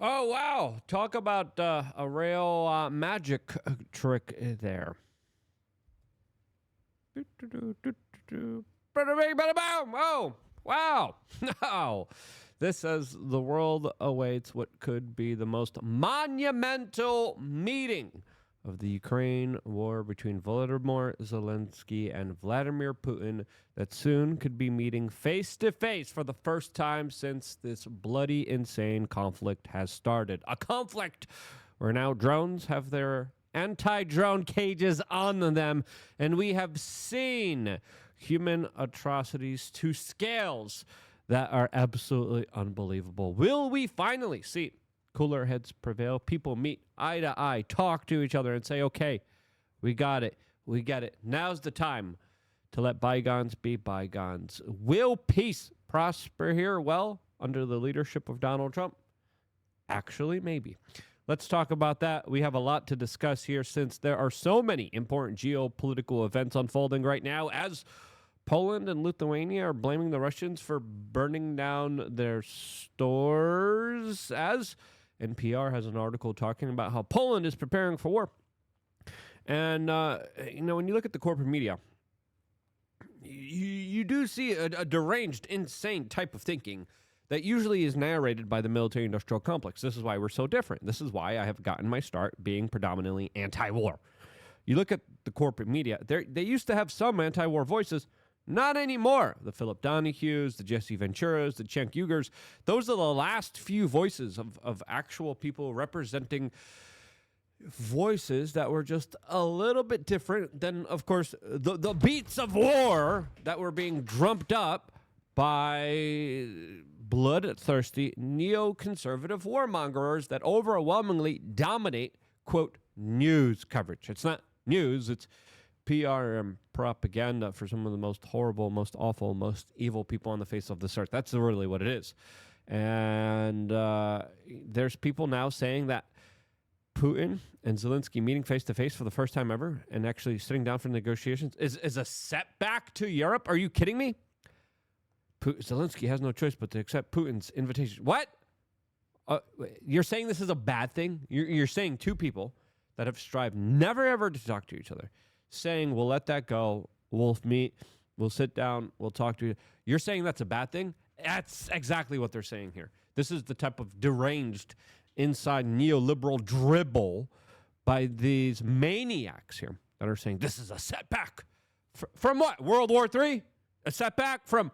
Oh, wow. Talk about a real magic trick there. Bada bing, bada boom. Oh, wow. No. This says the world awaits what could be the most monumental meeting of the Ukraine war between Volodymyr Zelensky and Vladimir Putin that soon could be meeting face to face for the first time since this bloody, insane conflict has started. A conflict where now drones have their anti-drone cages on them, and we have seen human atrocities to scales that are absolutely unbelievable. Will we finally see cooler heads prevail? People meet eye to eye, talk to each other, and say, okay, we got it. We get it. Now's the time to let bygones be bygones. Will peace prosper here? Well, under the leadership of Donald Trump? Actually, maybe. Let's talk about that. We have a lot to discuss here since there are so many important geopolitical events unfolding right now as Poland and Lithuania are blaming the Russians for burning down their stores, as NPR has an article talking about how Poland is preparing for war. And, when you look at the corporate media, you do see a deranged, insane type of thinking that usually is narrated by the military-industrial complex. This is why we're so different. This is why I have gotten my start being predominantly anti-war. You look at the corporate media, they used to have some anti-war voices. Not anymore. The Philip Donahues, the Jesse Venturas, the Cenk Uygurs, those are the last few voices of actual people representing voices that were just a little bit different than, of course, the beats of war that were being drummed up by bloodthirsty neoconservative warmongers that overwhelmingly dominate, quote, news coverage. It's not news, it's PR and propaganda for some of the most horrible, most awful, most evil people on the face of this earth. That's really what it is. And there's people now saying that Putin and Zelensky meeting face-to-face for the first time ever and actually sitting down for negotiations is a setback to Europe. Are you kidding me? Zelensky has no choice but to accept Putin's invitation. What? You're saying this is a bad thing? You're saying two people that have strived never ever to talk to each other, saying we'll let that go, we'll meet, we'll sit down, we'll talk to you. You're saying that's a bad thing? That's exactly what they're saying here. This is the type of deranged, inside neoliberal dribble by these maniacs here that are saying this is a setback. From what? World War III? A setback? From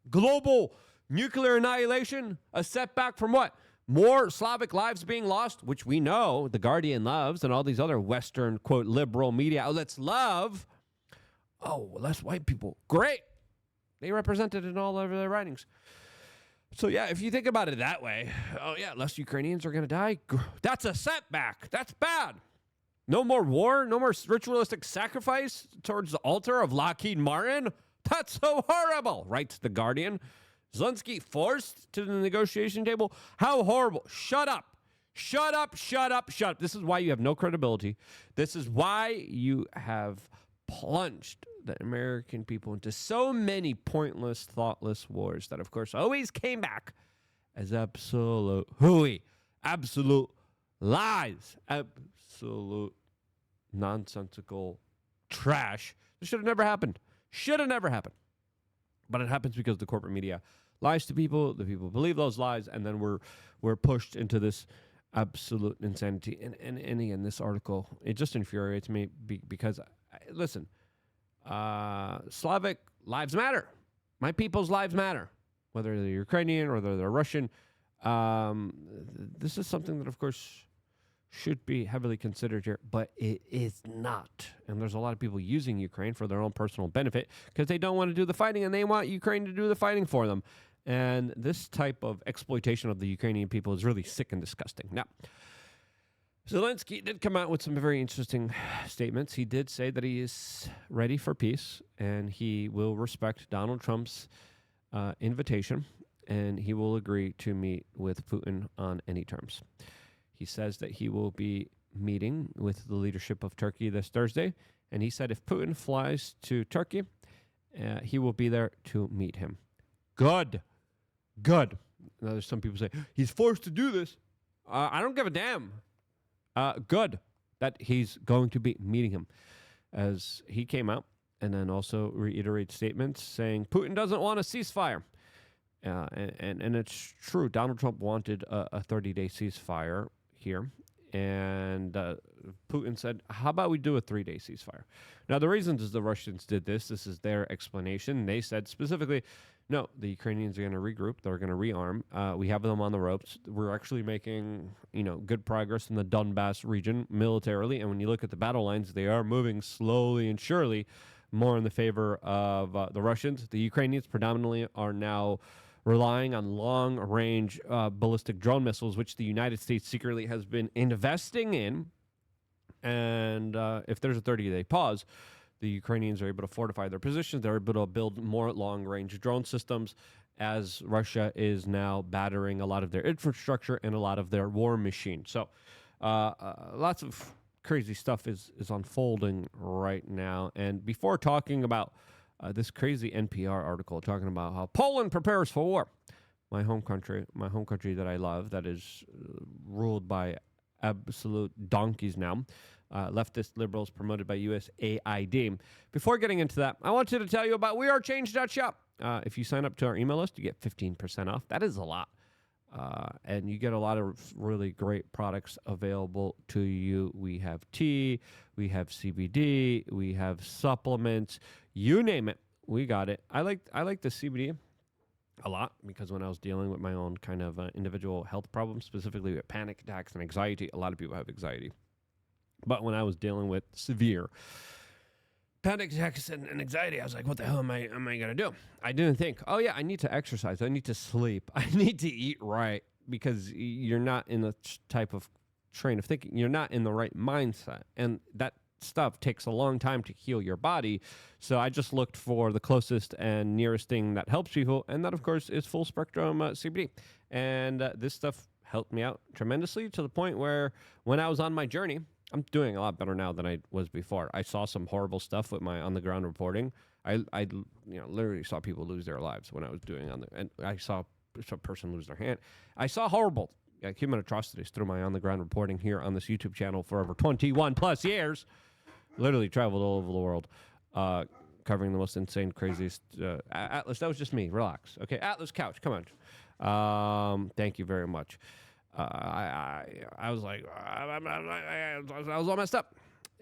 global nuclear annihilation? A setback from what? More Slavic lives being lost, which we know The Guardian loves and all these other Western, quote, liberal media outlets love. Oh, less white people. Great. They represent it in all of their writings. So, yeah, if you think about it that way, oh, yeah, less Ukrainians are going to die. That's a setback. That's bad. No more war. No more ritualistic sacrifice towards the altar of Lockheed Martin. That's so horrible, writes The Guardian. Zelensky forced to the negotiation table? How horrible. Shut up. Shut up, shut up, shut up. This is why you have no credibility. This is why you have plunged the American people into so many pointless, thoughtless wars that, of course, always came back as absolute hooey, absolute lies, absolute nonsensical trash. This should have never happened. Should have never happened. But it happens because the corporate media lies to people. The people believe those lies, and then we're pushed into this absolute insanity. And again, this article, it just infuriates me because, listen, Slavic lives matter. My people's lives matter, whether they're Ukrainian or whether they're Russian. This is something that, of course, should be heavily considered here, but it is not. And there's a lot of people using Ukraine for their own personal benefit because they don't want to do the fighting and they want Ukraine to do the fighting for them. And this type of exploitation of the Ukrainian people is really sick and disgusting. Now, Zelensky did come out with some very interesting statements. He did say that he is ready for peace and he will respect Donald Trump's invitation and he will agree to meet with Putin on any terms. He says that he will be meeting with the leadership of Turkey this Thursday. And he said if Putin flies to Turkey, he will be there to meet him. Good. Good. Now, there's some people say, he's forced to do this. I don't give a damn. Good that he's going to be meeting him, as he came out and then also reiterated statements saying Putin doesn't want a ceasefire. And it's true. Donald Trump wanted a 30-day ceasefire here. And Putin said, how about we do a 3-day ceasefire? Now, the reasons is the Russians did this is their explanation. They said specifically, no, the Ukrainians are going to regroup. They're going to rearm. We have them on the ropes. We're actually making, good progress in the Donbass region militarily. And when you look at the battle lines, they are moving slowly and surely more in the favor of the Russians. The Ukrainians predominantly are now relying on long-range ballistic drone missiles, which the United States secretly has been investing in. And if there's a 30-day pause, the Ukrainians are able to fortify their positions. They're able to build more long-range drone systems, as Russia is now battering a lot of their infrastructure and a lot of their war machine. So lots of crazy stuff is unfolding right now. And before talking about this crazy NPR article talking about how Poland prepares for war, my home country that I love, that is ruled by absolute donkeys now, leftist liberals promoted by USAID. Before getting into that, I wanted to tell you about wearechange.shop. If you sign up to our email list, you get 15% off. That is a lot. And you get a lot of really great products available to you. We have tea, we have CBD, we have supplements, you name it, we got it. I like the CBD a lot because when I was dealing with my own kind of individual health problems, specifically with panic attacks and anxiety, a lot of people have anxiety. But when I was dealing with severe panic attacks and anxiety, I was like, what the hell am I going to do? I didn't think, oh yeah, I need to exercise. I need to sleep. I need to eat right, because you're not in the type of train of thinking. You're not in the right mindset. And that stuff takes a long time to heal your body. So I just looked for the closest and nearest thing that helps people. And that, of course, is full spectrum CBD. And this stuff helped me out tremendously, to the point where when I was on my journey, I'm doing a lot better now than I was before. I saw some horrible stuff with my on-the-ground reporting. I literally saw people lose their lives when I was doing and I saw a person lose their hand. I saw horrible human atrocities through my on-the-ground reporting here on this YouTube channel for over 21 plus years. Literally traveled all over the world, covering the most insane, craziest. Atlas, that was just me. Relax. Okay, Atlas Couch, come on. Thank you very much. I was like, I was all messed up.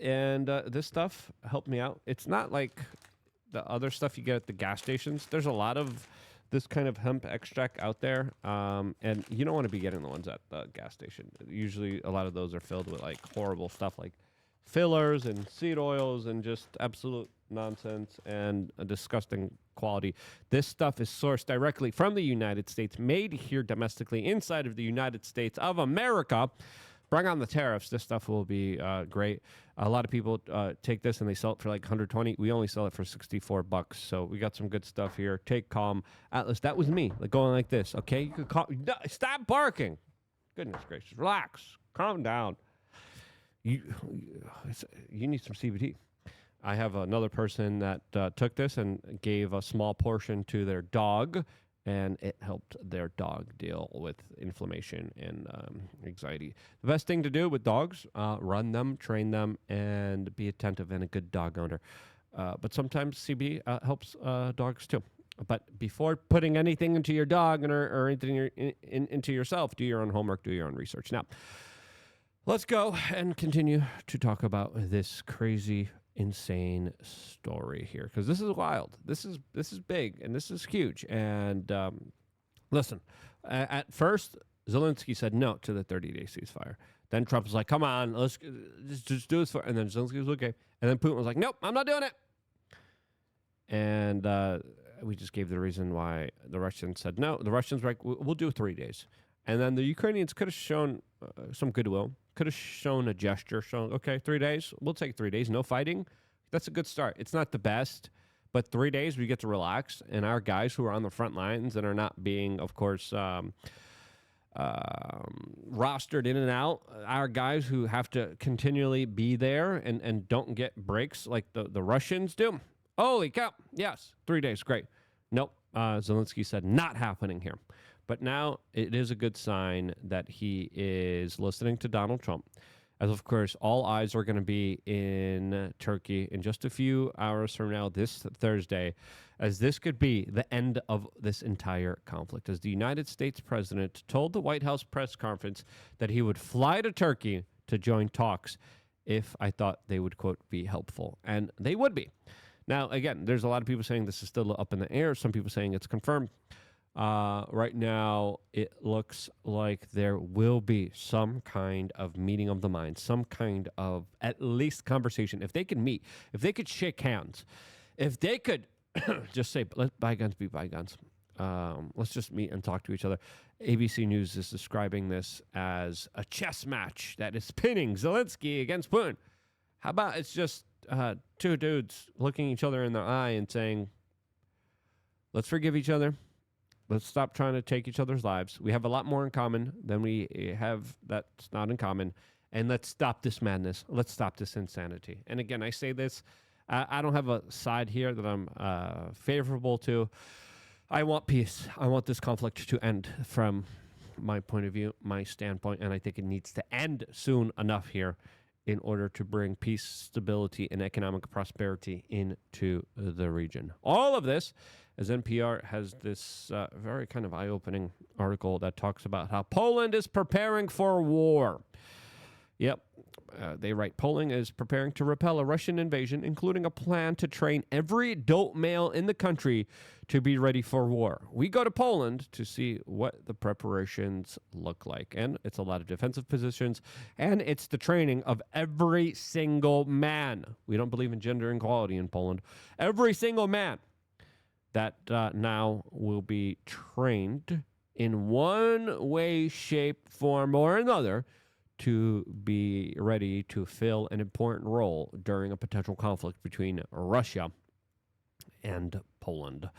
And this stuff helped me out. It's not like the other stuff you get at the gas stations. There's a lot of this kind of hemp extract out there. And you don't want to be getting the ones at the gas station. Usually a lot of those are filled with like horrible stuff like fillers and seed oils and just absolute nonsense and a disgusting quality. This stuff is sourced directly from the United States, made here domestically inside of the United States of America. Bring on the tariffs. This stuff will be great. A lot of people take this and they sell it for like 120. We only sell it for $64. So we got some good stuff here. Take calm. Atlas, that was me, like going like this. Okay, you could call. No, stop barking. Goodness gracious, relax, calm down. You need some CBD. I have another person that took this and gave a small portion to their dog, and it helped their dog deal with inflammation and anxiety. The best thing to do with dogs, run them, train them, and be attentive and a good dog owner. But sometimes CBD helps dogs too. But before putting anything into your dog or anything into yourself, do your own homework, do your own research. Now, let's go and continue to talk about this crazy, insane story here, because this is wild. This is big, and this is huge. And listen, at first, Zelensky said no to the 30-day ceasefire. Then Trump was like, come on, let's just do this. And then Zelensky was okay. And then Putin was like, nope, I'm not doing it. And we just gave the reason why the Russians said no. The Russians were like, we'll do 3 days. And then the Ukrainians could have shown some goodwill, could have shown a gesture, shown, okay, 3 days, we'll take 3 days, no fighting. That's a good start. It's not the best, but 3 days we get to relax. And our guys who are on the front lines and are not being, of course, rostered in and out, our guys who have to continually be there and don't get breaks like the Russians do. Holy cow. Yes, 3 days, great. Nope. Zelensky said not happening here. But now it is a good sign that he is listening to Donald Trump. As of course, all eyes are going to be in Turkey in just a few hours from now, this Thursday, as this could be the end of this entire conflict. As the United States president told the White House press conference that he would fly to Turkey to join talks if I thought they would, quote, be helpful. And they would be. Now, again, there's a lot of people saying this is still up in the air. Some people saying it's confirmed. Right now, it looks like there will be some kind of meeting of the minds, some kind of at least conversation. If they could meet, if they could shake hands, if they could just say, let bygones be bygones. Let's just meet and talk to each other. ABC News is describing this as a chess match that is pinning Zelensky against Putin. How about it's just two dudes looking each other in the eye and saying, let's forgive each other. Let's stop trying to take each other's lives. We have a lot more in common than we have that's not in common. And let's stop this madness. Let's stop this insanity. And again, I say this, I don't have a side here that I'm favorable to. I want peace. I want this conflict to end from my point of view, my standpoint, and I think it needs to end soon enough here in order to bring peace, stability, and economic prosperity into the region. All of this, as NPR has this very kind of eye-opening article that talks about how Poland is preparing for war. Yep, they write, Poland is preparing to repel a Russian invasion, including a plan to train every adult male in the country to be ready for war. We go to Poland to see what the preparations look like. And it's a lot of defensive positions, and it's the training of every single man. We don't believe in gender equality in Poland. Every single man that now will be trained in one way, shape, form, or another to be ready to fill an important role during a potential conflict between Russia and Poland.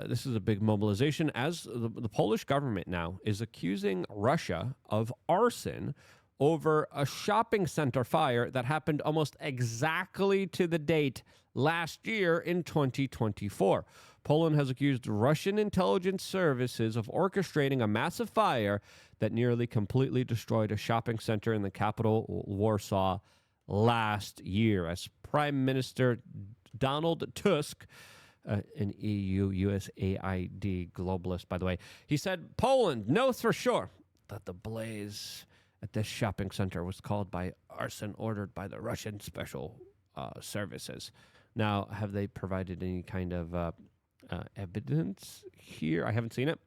This is a big mobilization as the Polish government now is accusing Russia of arson over a shopping center fire that happened almost exactly to the date last year in 2024. Poland has accused Russian intelligence services of orchestrating a massive fire that nearly completely destroyed a shopping center in the capital, Warsaw, last year. As Prime Minister Donald Tusk, an EU USAID globalist, by the way, he said Poland knows for sure that the blaze at this shopping center was caused by arson ordered by the Russian special services. Now, have they provided any kind of evidence here? I haven't seen it.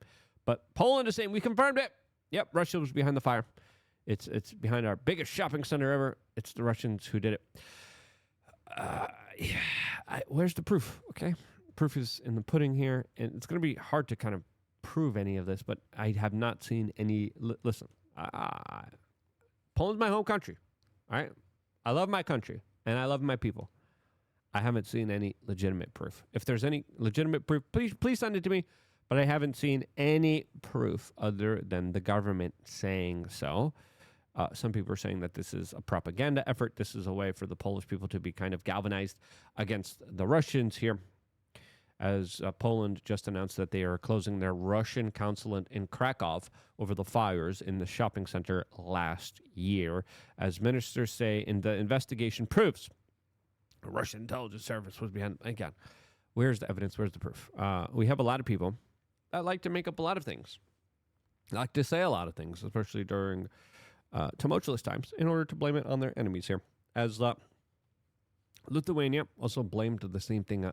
But Poland is saying, we confirmed it. Yep, Russia was behind the fire. It's behind our biggest shopping center ever. It's the Russians who did it. Where's the proof? Okay, proof is in the pudding here. And it's going to be hard to kind of prove any of this, but I have not seen any. Listen, Poland's my home country. All right, I love my country and I love my people. I haven't seen any legitimate proof. If there's any legitimate proof, please send it to me. But I haven't seen any proof other than the government saying so. Some people are saying that this is a propaganda effort. This is a way for the Polish people to be kind of galvanized against the Russians here. As Poland just announced that they are closing their Russian consulate in Krakow over the fires in the shopping center last year. As ministers say, in the investigation proves the Russian intelligence service was behind. Again, where's the evidence? Where's the proof? We have a lot of people that like to make up a lot of things, like to say a lot of things, especially during tumultuous times, in order to blame it on their enemies here. As Lithuania also blamed the same thing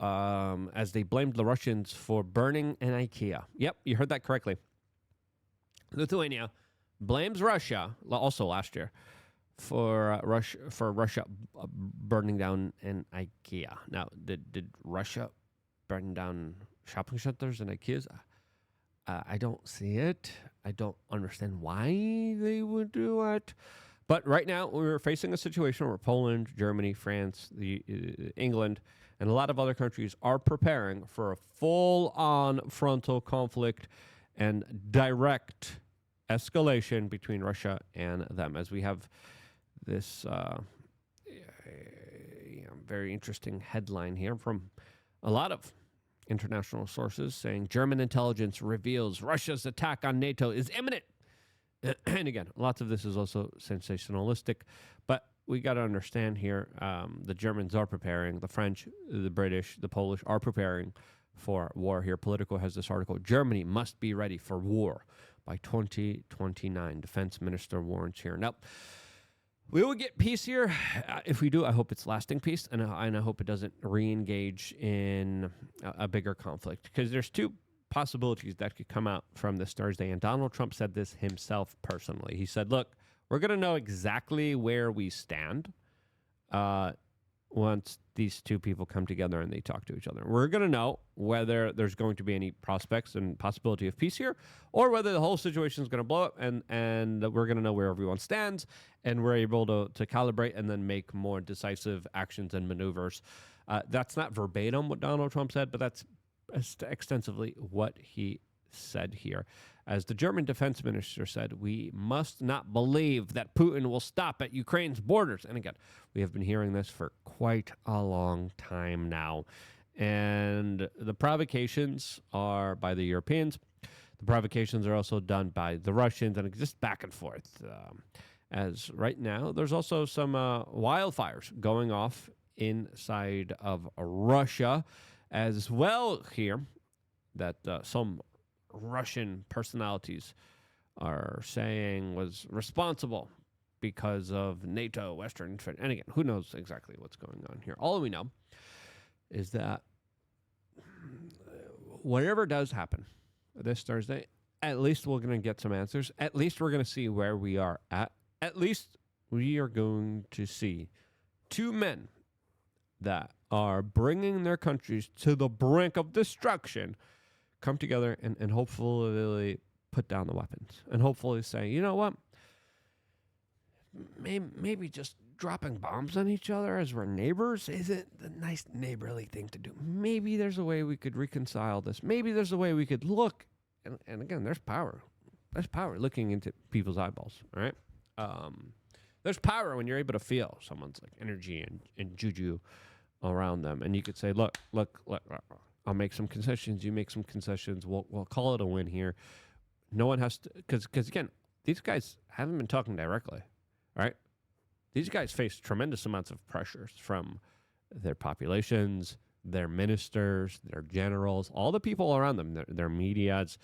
as they blamed the Russians for burning an IKEA. Yep, you heard that correctly. Lithuania blames Russia, also last year, for Russia burning down an IKEA. Now, did Russia burn down shopping centers and IKEAs? I don't see it. I don't understand why they would do it. But right now, we're facing a situation where Poland, Germany, France, England, and a lot of other countries are preparing for a full-on frontal conflict and direct escalation between Russia and them. As we have this very interesting headline here from a lot of international sources saying German intelligence reveals Russia's attack on NATO is imminent. And again, lots of this is also sensationalistic, but we got to understand here, the Germans are preparing, the French, the British, the Polish are preparing for war here. Politico has this article, Germany must be ready for war by 2029. Defense Minister warns here. Now, we will get peace here. If we do, I hope it's lasting peace, and I hope it doesn't re-engage in a bigger conflict, because there's two possibilities that could come out from this Thursday, and Donald Trump said this himself personally. He said, look, we're going to know exactly where we stand once these two people come together and they talk to each other. We're going to know whether there's going to be any prospects and possibility of peace here, or whether the whole situation is going to blow up, and we're going to know where everyone stands, and we're able to calibrate and then make more decisive actions and maneuvers. That's not verbatim what Donald Trump said, but that's extensively what he said here. As the German defense minister said, we must not believe that Putin will stop at Ukraine's borders. And again, we have been hearing this for quite a long time now. And the provocations are by the Europeans. The provocations are also done by the Russians, and just back and forth. As right now, there's also some wildfires going off inside of Russia as well here, that some Russian personalities are saying was responsible because of NATO, Western, and again, who knows exactly what's going on here. All we know is that whatever does happen this Thursday, at least we're going to get some answers. At least we're going to see where we are at. At least we are going to see two men that are bringing their countries to the brink of destruction come together and hopefully put down the weapons, and hopefully say, you know what, maybe just dropping bombs on each other as we're neighbors isn't the nice neighborly thing to do. Maybe there's a way we could reconcile this. Maybe there's a way we could look, and again, there's power. There's power looking into people's eyeballs, all right? There's power when you're able to feel someone's like energy and juju around them, and you could say, look, I'll make some concessions. You make some concessions. We'll call it a win here. No one has to, because again, these guys haven't been talking directly, right? These guys face tremendous amounts of pressures from their populations, their ministers, their generals, all the people around them, their medias,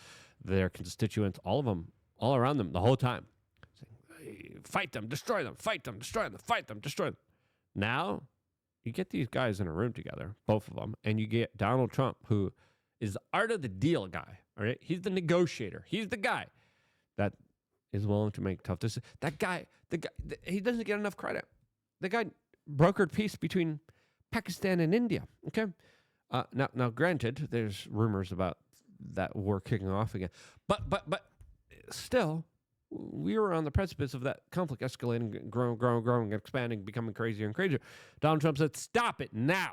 their constituents, all of them, all around them the whole time. Saying, fight them, destroy them, fight them, destroy them, fight them, destroy them. Now, you get these guys in a room together, both of them, and you get Donald Trump, who is the art of the deal guy, all right? He's the negotiator. He's the guy that is willing to make tough decisions. That guy, he doesn't get enough credit. The guy brokered peace between Pakistan and India, okay? Now, granted, there's rumors about that war kicking off again, but still, we were on the precipice of that conflict escalating, growing, expanding, becoming crazier and crazier. Donald Trump said, stop it now.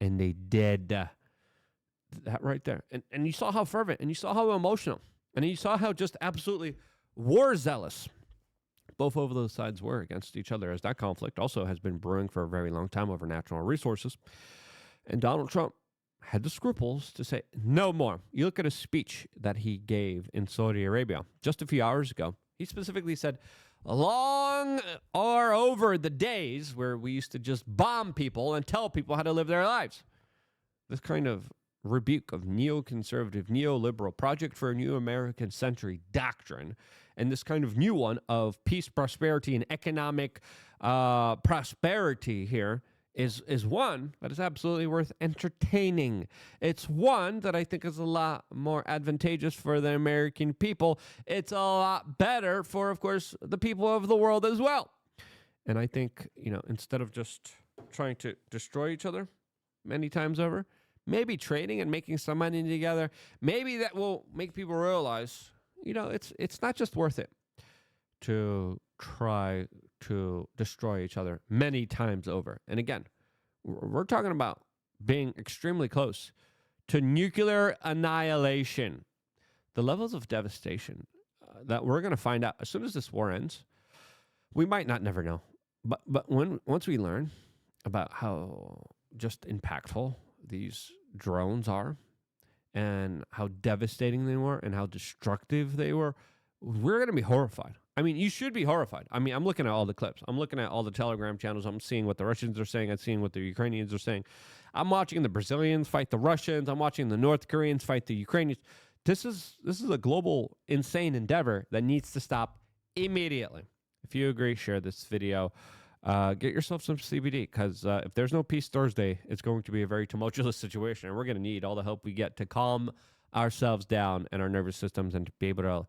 And they did that right there. And you saw how fervent, and you saw how emotional, and you saw how just absolutely war zealous both of those sides were against each other, as that conflict also has been brewing for a very long time over natural resources. And Donald Trump had the scruples to say no more. You look at a speech that he gave in Saudi Arabia just a few hours ago. He specifically said, long are over the days where we used to just bomb people and tell people how to live their lives. This kind of rebuke of neoconservative, neoliberal project for a new American century doctrine, and this kind of new one of peace, prosperity, and economic prosperity here is one that is absolutely worth entertaining. It's one that I think is a lot more advantageous for the American people. It's a lot better for, of course, the people of the world as well. And I think, instead of just trying to destroy each other many times over, maybe trading and making some money together, maybe that will make people realize, it's not just worth it to try to destroy each other many times over. And again, we're talking about being extremely close to nuclear annihilation. The levels of devastation that we're going to find out as soon as this war ends, we might not never know. But once we learn about how just impactful these drones are and how devastating they were and how destructive they were, we're going to be horrified. I mean, you should be horrified. I mean, I'm looking at all the clips. I'm looking at all the Telegram channels. I'm seeing what the Russians are saying. I'm seeing what the Ukrainians are saying. I'm watching the Brazilians fight the Russians. I'm watching the North Koreans fight the Ukrainians. This is a global, insane endeavor that needs to stop immediately. If you agree, share this video. Get yourself some CBD, because if there's no peace Thursday, it's going to be a very tumultuous situation, and we're going to need all the help we get to calm ourselves down and our nervous systems and to be able to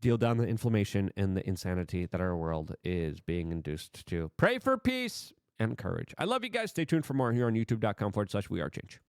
deal down the inflammation and the insanity that our world is being induced to. Pray for peace and courage. I love you guys. Stay tuned for more here on youtube.com/wearechange.